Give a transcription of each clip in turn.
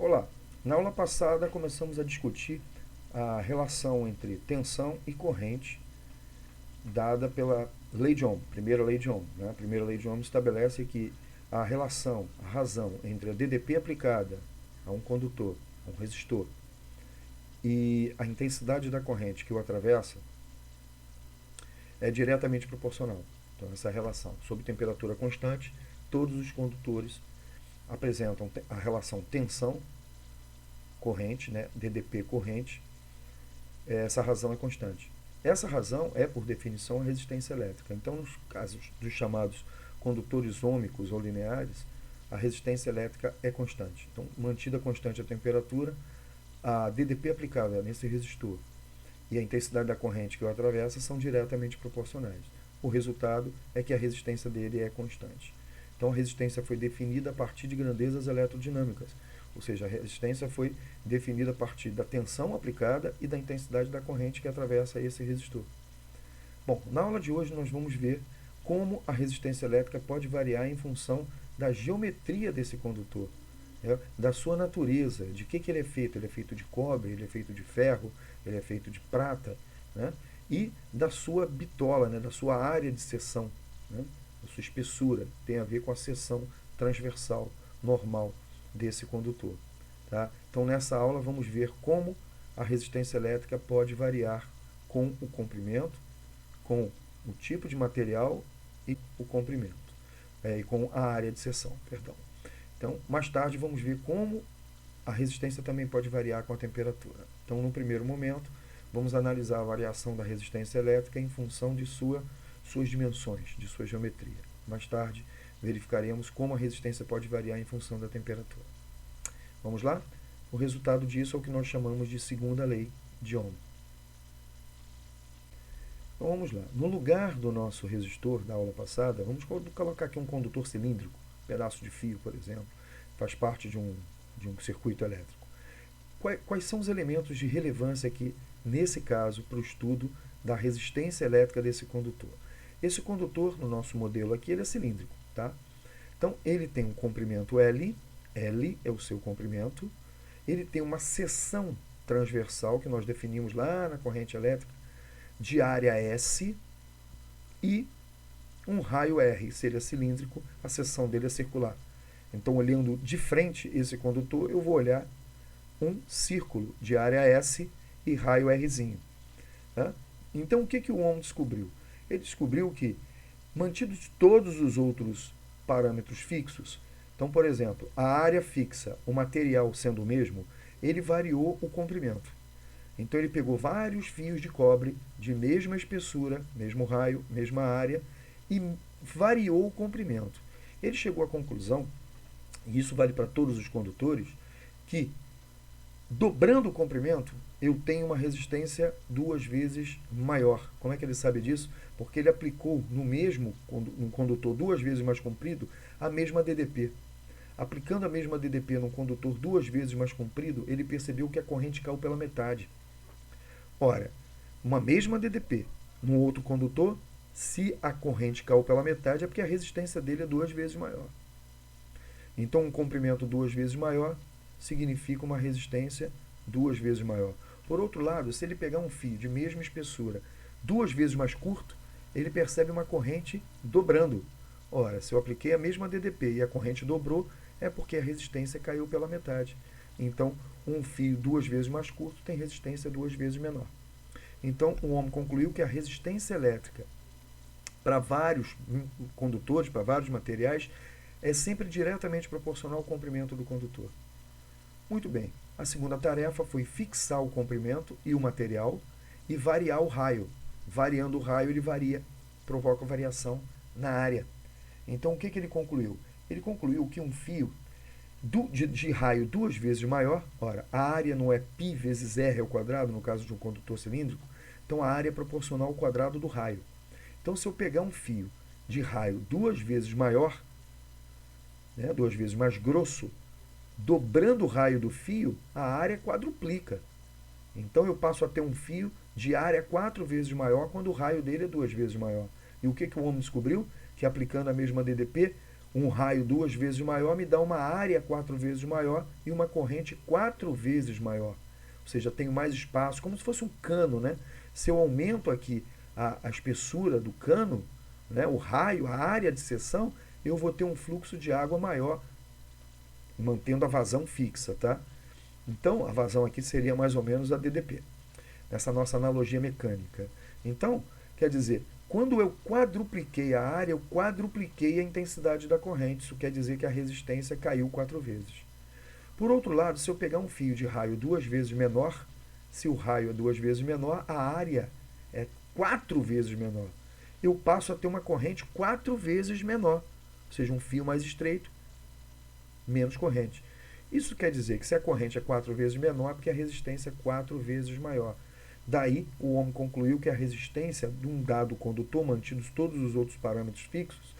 Olá, na aula passada começamos a discutir a relação entre tensão e corrente dada pela Lei de Ohm, primeira Lei de Ohm. A primeira Lei de Ohm estabelece que a relação, a razão entre a DDP aplicada a um condutor, a um resistor, e a intensidade da corrente que o atravessa é diretamente proporcional. Então, essa relação, sob temperatura constante, todos os condutores apresentam a relação tensão corrente, né, DDP corrente, essa razão é constante. Essa razão é, por definição, a resistência elétrica. Então, nos casos dos chamados condutores ômicos ou lineares, a resistência elétrica é constante. Então, mantida constante a temperatura, a DDP aplicada nesse resistor e a intensidade da corrente que o atravessa são diretamente proporcionais. O resultado é que a resistência dele é constante. Então, a resistência foi definida a partir de grandezas eletrodinâmicas, ou seja, a resistência foi definida a partir da tensão aplicada e da intensidade da corrente que atravessa esse resistor. Bom, na aula de hoje nós vamos ver como a resistência elétrica pode variar em função da geometria desse condutor, da sua natureza, de que ele é feito. Ele é feito de cobre, ele é feito de ferro, ele é feito de prata, né? E da sua bitola, né? Da sua área de seção, né? Da sua espessura, tem a ver com a seção transversal normal desse condutor. Tá? Então, nessa aula, vamos ver como a resistência elétrica pode variar com o comprimento, com o tipo de material e o comprimento, e com a área de seção, perdão. Então, mais tarde, vamos ver como a resistência também pode variar com a temperatura. Então, no primeiro momento, vamos analisar a variação da resistência elétrica em função de suas dimensões, de sua geometria. Mais tarde, verificaremos como a resistência pode variar em função da temperatura. Vamos lá? O resultado disso é o que nós chamamos de segunda lei de Ohm. Então vamos lá. No lugar do nosso resistor da aula passada, vamos colocar aqui um condutor cilíndrico, um pedaço de fio, por exemplo, faz parte de um circuito elétrico. Quais são os elementos de relevância aqui, nesse caso, para o estudo da resistência elétrica desse condutor? Esse condutor, no nosso modelo aqui, ele é cilíndrico, tá? Então, ele tem um comprimento L é o seu comprimento, ele tem uma seção transversal, que nós definimos lá na corrente elétrica, de área S, e um raio R, se ele é cilíndrico, a seção dele é circular. Então, olhando de frente esse condutor, eu vou olhar um círculo de área S e raio Rzinho. Tá? Então, o que o Ohm descobriu? Ele descobriu que, mantidos todos os outros parâmetros fixos, então, por exemplo, a área fixa, o material sendo o mesmo, ele variou o comprimento. Então, ele pegou vários fios de cobre de mesma espessura, mesmo raio, mesma área, e variou o comprimento. Ele chegou à conclusão, e isso vale para todos os condutores, que dobrando o comprimento, eu tenho uma resistência 2 vezes maior. Como é que ele sabe disso? Porque ele aplicou no condutor 2 vezes mais comprido, a mesma DDP. Aplicando a mesma DDP num condutor 2 vezes mais comprido, ele percebeu que a corrente caiu pela metade. Ora, uma mesma DDP num outro condutor, se a corrente caiu pela metade, é porque a resistência dele é 2 vezes maior. Então, um comprimento 2 vezes maior significa uma resistência 2 vezes maior. Por outro lado, se ele pegar um fio de mesma espessura 2 vezes mais curto, ele percebe uma corrente dobrando. Ora, se eu apliquei a mesma DDP e a corrente dobrou, é porque a resistência caiu pela metade. Então, um fio 2 vezes mais curto tem resistência 2 vezes menor. Então, o Ohm concluiu que a resistência elétrica para vários condutores, para vários materiais, é sempre diretamente proporcional ao comprimento do condutor. Muito bem, a segunda tarefa foi fixar o comprimento e o material e variar o raio. Variando o raio, ele provoca variação na área. Então, o que ele concluiu? Ele concluiu que um fio de raio 2 vezes maior, ora, a área não é π vezes r ao quadrado, no caso de um condutor cilíndrico, então a área é proporcional ao quadrado do raio. Então, se eu pegar um fio de raio 2 vezes maior, 2 vezes mais grosso, dobrando o raio do fio, a área quadruplica. Então, eu passo a ter um fio de área 4 vezes maior quando o raio dele é 2 vezes maior. E o que o Ohm descobriu? Que aplicando a mesma DDP, Um raio 2 vezes maior me dá uma área 4 vezes maior e uma corrente 4 vezes maior. Ou seja, tenho mais espaço, como se fosse um cano, né? Se eu aumento aqui a espessura do cano, né, o raio, a área de seção, eu vou ter um fluxo de água maior, mantendo a vazão fixa, tá? Então, a vazão aqui seria mais ou menos a DDP, nessa nossa analogia mecânica. Então, quer dizer, quando eu quadrupliquei a área, eu quadrupliquei a intensidade da corrente. Isso quer dizer que a resistência caiu 4 vezes. Por outro lado, se eu pegar um fio de raio 2 vezes menor, se o raio é 2 vezes menor, a área é 4 vezes menor. Eu passo a ter uma corrente 4 vezes menor, ou seja, um fio mais estreito, menos corrente. Isso quer dizer que se a corrente é 4 vezes menor, é porque a resistência é 4 vezes maior. Daí, o homem concluiu que a resistência de um dado condutor, mantidos todos os outros parâmetros fixos,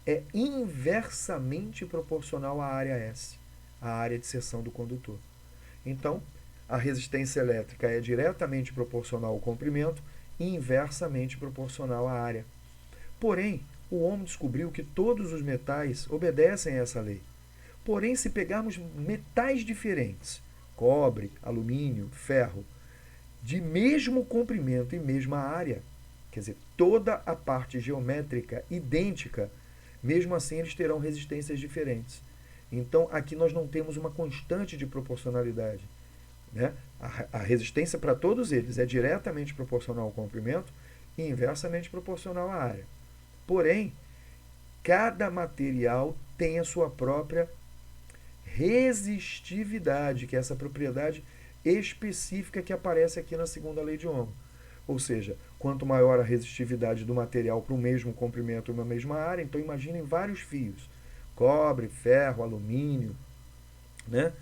é inversamente proporcional à área S, a área de seção do condutor. Então, a resistência elétrica é diretamente proporcional ao comprimento e inversamente proporcional à área. Porém, o homem descobriu que todos os metais obedecem a essa lei. Porém, se pegarmos metais diferentes, cobre, alumínio, ferro, de mesmo comprimento e mesma área, quer dizer, toda a parte geométrica idêntica, mesmo assim eles terão resistências diferentes. Então, aqui nós não temos uma constante de proporcionalidade, né? A resistência para todos eles é diretamente proporcional ao comprimento e inversamente proporcional à área. Porém, cada material tem a sua própria resistividade, que é essa propriedade específica que aparece aqui na segunda lei de Ohm. Ou seja, quanto maior a resistividade do material para o mesmo comprimento e uma mesma área, então imaginem vários fios, cobre, ferro, alumínio, né?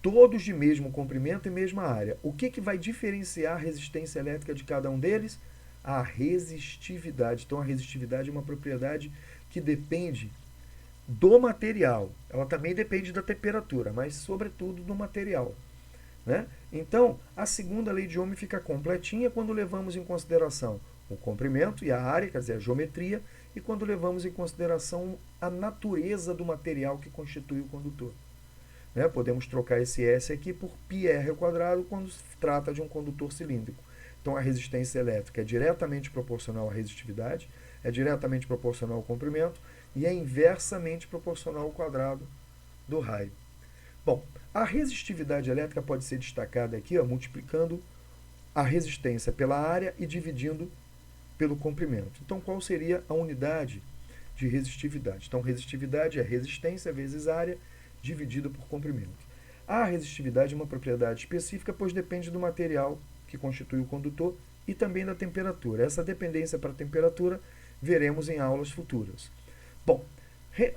Todos de mesmo comprimento e mesma área. O que vai diferenciar a resistência elétrica de cada um deles? A resistividade. Então, a resistividade é uma propriedade que depende do material. Ela também depende da temperatura, mas, sobretudo, do material, né? Então, a segunda lei de Ohm fica completinha quando levamos em consideração o comprimento e a área, quer dizer, a geometria, e quando levamos em consideração a natureza do material que constitui o condutor. Né? Podemos trocar esse S aqui por πr ao quadrado quando se trata de um condutor cilíndrico. Então, a resistência elétrica é diretamente proporcional à resistividade, é diretamente proporcional ao comprimento e é inversamente proporcional ao quadrado do raio. Bom, a resistividade elétrica pode ser destacada aqui, multiplicando a resistência pela área e dividindo pelo comprimento. Então, qual seria a unidade de resistividade? Então, resistividade é resistência vezes área dividido por comprimento. A resistividade é uma propriedade específica, pois depende do material que constitui o condutor e também da temperatura. Essa dependência para a temperatura veremos em aulas futuras. Bom,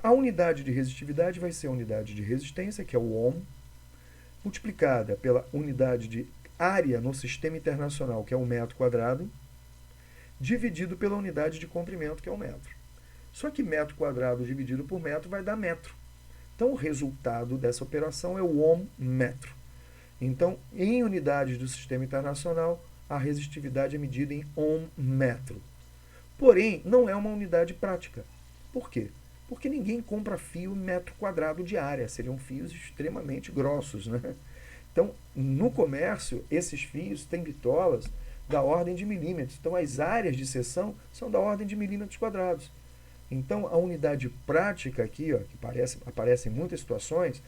a unidade de resistividade vai ser a unidade de resistência, que é o Ohm, multiplicada pela unidade de área no sistema internacional, que é o metro quadrado, dividido pela unidade de comprimento, que é o metro. Só que metro quadrado dividido por metro vai dar metro. Então, o resultado dessa operação é o Ohm metro. Então, em unidades do sistema internacional, a resistividade é medida em Ohm metro. Porém, não é uma unidade prática. Por quê? Porque ninguém compra fio metro quadrado de área. Seriam fios extremamente grossos, né? Então, no comércio, esses fios têm bitolas da ordem de milímetros. Então, as áreas de seção são da ordem de milímetros quadrados. Então, a unidade prática aqui, que aparece em muitas situações,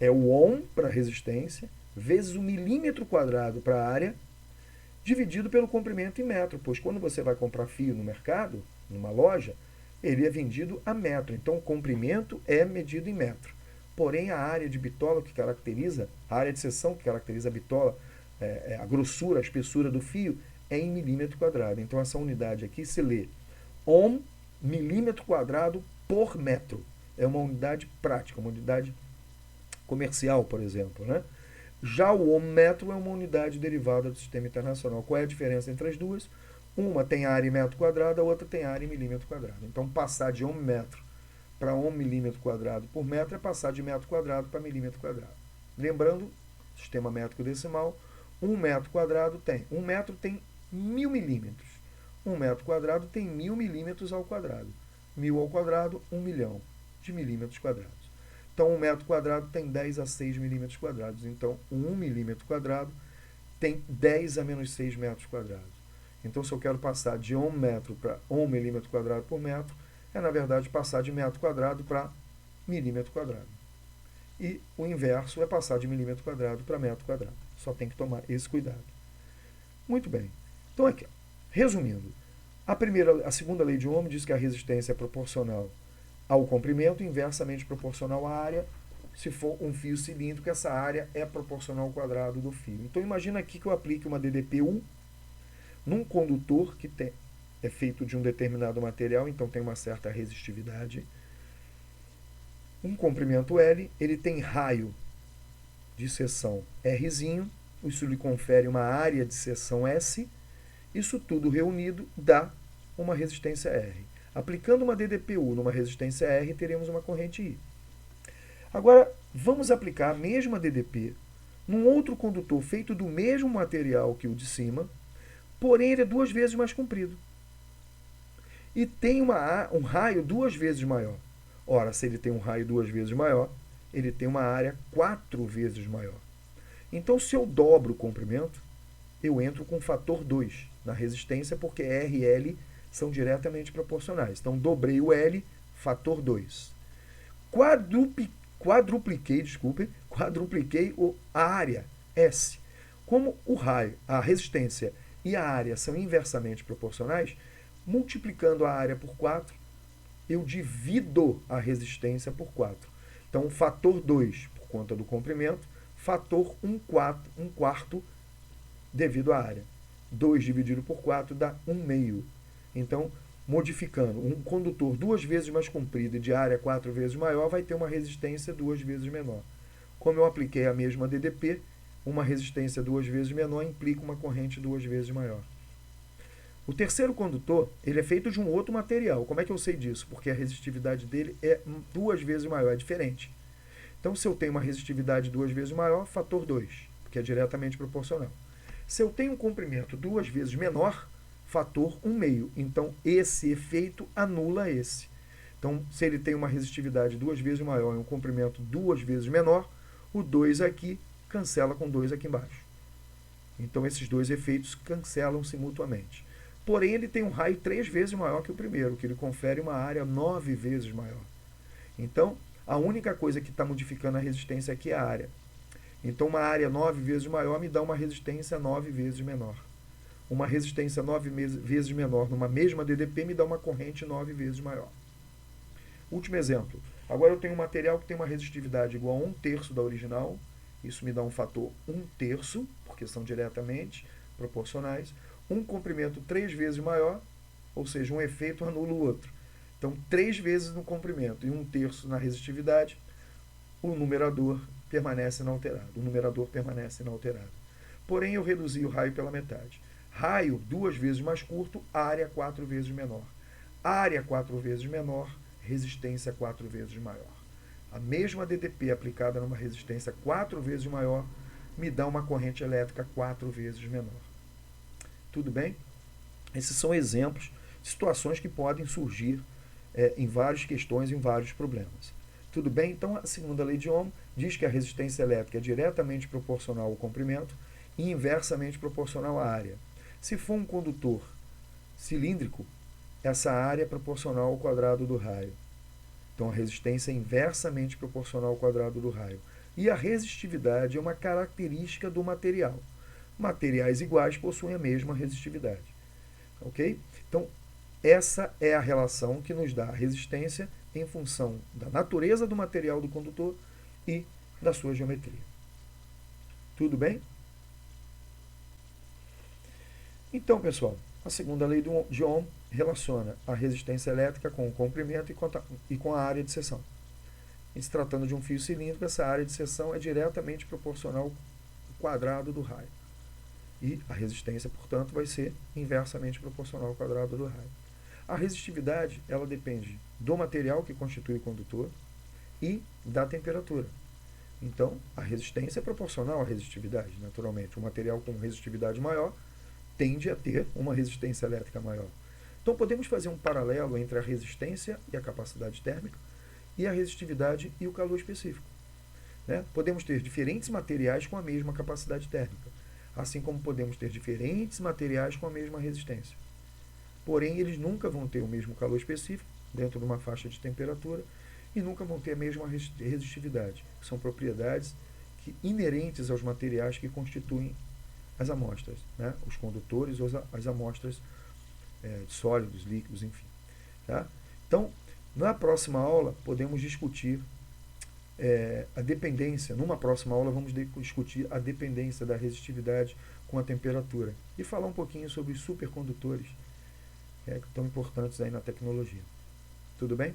é o Ohm para resistência, vezes o milímetro quadrado para a área, dividido pelo comprimento em metro. Pois quando você vai comprar fio no mercado, numa loja, ele é vendido a metro. Então, o comprimento é medido em metro. Porém, a área de bitola que caracteriza, a área de seção que caracteriza a bitola, a grossura, a espessura do fio, é em milímetro quadrado. Então, essa unidade aqui se lê Ohm milímetro quadrado por metro. É uma unidade prática, uma unidade comercial, por exemplo, né? Já o Ohm metro é uma unidade derivada do sistema internacional. Qual é a diferença entre as duas? Uma tem área em metro quadrado, a outra tem área em milímetro quadrado. Então, passar de Ohm metro para Ohm milímetro quadrado por metro é passar de metro quadrado para milímetro quadrado. Lembrando, sistema métrico decimal, 1 metro quadrado tem 1 metro tem 1000 milímetros. 1 metro quadrado tem 1000 milímetros ao quadrado. 1000 ao quadrado, 1 milhão. de milímetros quadrados. Então, 1 metro quadrado tem 10 a 6 milímetros quadrados. Então, 1 milímetro quadrado tem 10 a menos 6 metros quadrados. Então, se eu quero passar de 1 metro para 1 milímetro quadrado por metro, é, na verdade, passar de metro quadrado para milímetro quadrado. E o inverso é passar de milímetro quadrado para metro quadrado. Só tem que tomar esse cuidado. Muito bem. Então, aqui, resumindo, a segunda lei de Ohm diz que a resistência é proporcional ao comprimento, inversamente proporcional à área. Se for um fio cilíndrico, essa área é proporcional ao quadrado do fio. Então, imagina aqui que eu aplique uma DDP-U num condutor que é feito de um determinado material, então tem uma certa resistividade. Um comprimento L, ele tem raio de seção Rzinho, isso lhe confere uma área de seção S. Isso tudo reunido dá uma resistência R. Aplicando uma DDP-U numa resistência R, teremos uma corrente I. Agora, vamos aplicar a mesma DDP num outro condutor feito do mesmo material que o de cima, porém ele é 2 vezes mais comprido. E tem um raio 2 vezes maior. Ora, se ele tem um raio 2 vezes maior, ele tem uma área 4 vezes maior. Então, se eu dobro o comprimento, eu entro com fator 2 na resistência, porque R e L são diretamente proporcionais. Então, dobrei o L, fator 2. Quadrupliquei a área, S. Como o raio, a resistência e a área são inversamente proporcionais, multiplicando a área por 4, eu divido a resistência por 4. Então, o fator 2 por conta do comprimento, fator 1 quarto devido à área. 2 dividido por 4 dá 1 meio. Então, modificando, um condutor 2 vezes mais comprido e de área 4 vezes maior vai ter uma resistência 2 vezes menor. Como eu apliquei a mesma DDP, uma resistência 2 vezes menor implica uma corrente 2 vezes maior. O terceiro condutor, ele é feito de um outro material. Como é que eu sei disso? Porque a resistividade dele é 2 vezes maior, é diferente. Então, se eu tenho uma resistividade 2 vezes maior, fator 2, porque é diretamente proporcional. Se eu tenho um comprimento 2 vezes menor, fator 1 meio. Então, esse efeito anula esse. Então, se ele tem uma resistividade 2 vezes maior e um comprimento 2 vezes menor, o 2 aqui cancela com 2 aqui embaixo. Então, esses dois efeitos cancelam-se mutuamente. Porém, ele tem um raio 3 vezes maior que o primeiro, que ele confere uma área 9 vezes maior. Então, a única coisa que está modificando a resistência aqui é a área. Então, uma área 9 vezes maior me dá uma resistência 9 vezes menor. Uma resistência 9 vezes menor numa mesma DDP me dá uma corrente 9 vezes maior. Último exemplo. Agora eu tenho um material que tem uma resistividade igual a 1/3 da original. Isso me dá um fator 1/3, porque são diretamente proporcionais. Um comprimento 3 vezes maior, ou seja, um efeito anula o outro. Então, 3 vezes no comprimento e 1/3 na resistividade, o numerador permanece inalterado. O numerador permanece inalterado. Porém, eu reduzi o raio pela metade. Raio 2 vezes mais curto, área 4 vezes menor. Área 4 vezes menor, resistência 4 vezes maior. A mesma DDP aplicada numa resistência 4 vezes maior me dá uma corrente elétrica 4 vezes menor. Tudo bem? Esses são exemplos de situações que podem surgir em várias questões, em vários problemas. Tudo bem? Então, a segunda lei de Ohm diz que a resistência elétrica é diretamente proporcional ao comprimento e inversamente proporcional à área. Se for um condutor cilíndrico, essa área é proporcional ao quadrado do raio. Então, a resistência é inversamente proporcional ao quadrado do raio. E a resistividade é uma característica do material. Materiais iguais possuem a mesma resistividade. Ok? Então, essa é a relação que nos dá a resistência em função da natureza do material do condutor e da sua geometria. Tudo bem? Então, pessoal, a segunda lei de Ohm relaciona a resistência elétrica com o comprimento e com a área de seção. E se tratando de um fio cilíndrico, essa área de seção é diretamente proporcional ao quadrado do raio. E a resistência, portanto, vai ser inversamente proporcional ao quadrado do raio. A resistividade, ela depende do material que constitui o condutor e da temperatura. Então, a resistência é proporcional à resistividade, naturalmente. O material com resistividade maior tende a ter uma resistência elétrica maior. Então, podemos fazer um paralelo entre a resistência e a capacidade térmica e a resistividade e o calor específico. Né? Podemos ter diferentes materiais com a mesma capacidade térmica, assim como podemos ter diferentes materiais com a mesma resistência. Porém, eles nunca vão ter o mesmo calor específico, dentro de uma faixa de temperatura, e nunca vão ter a mesma resistividade, que são propriedades inerentes aos materiais que constituem as amostras, né? Os condutores ou as amostras sólidos, líquidos, enfim. Tá? Então, na próxima aula, podemos discutir a dependência. Numa próxima aula, vamos discutir a dependência da resistividade com a temperatura e falar um pouquinho sobre os supercondutores, que estão importantes aí na tecnologia. Tudo bem?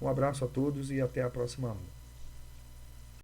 Um abraço a todos e até a próxima aula.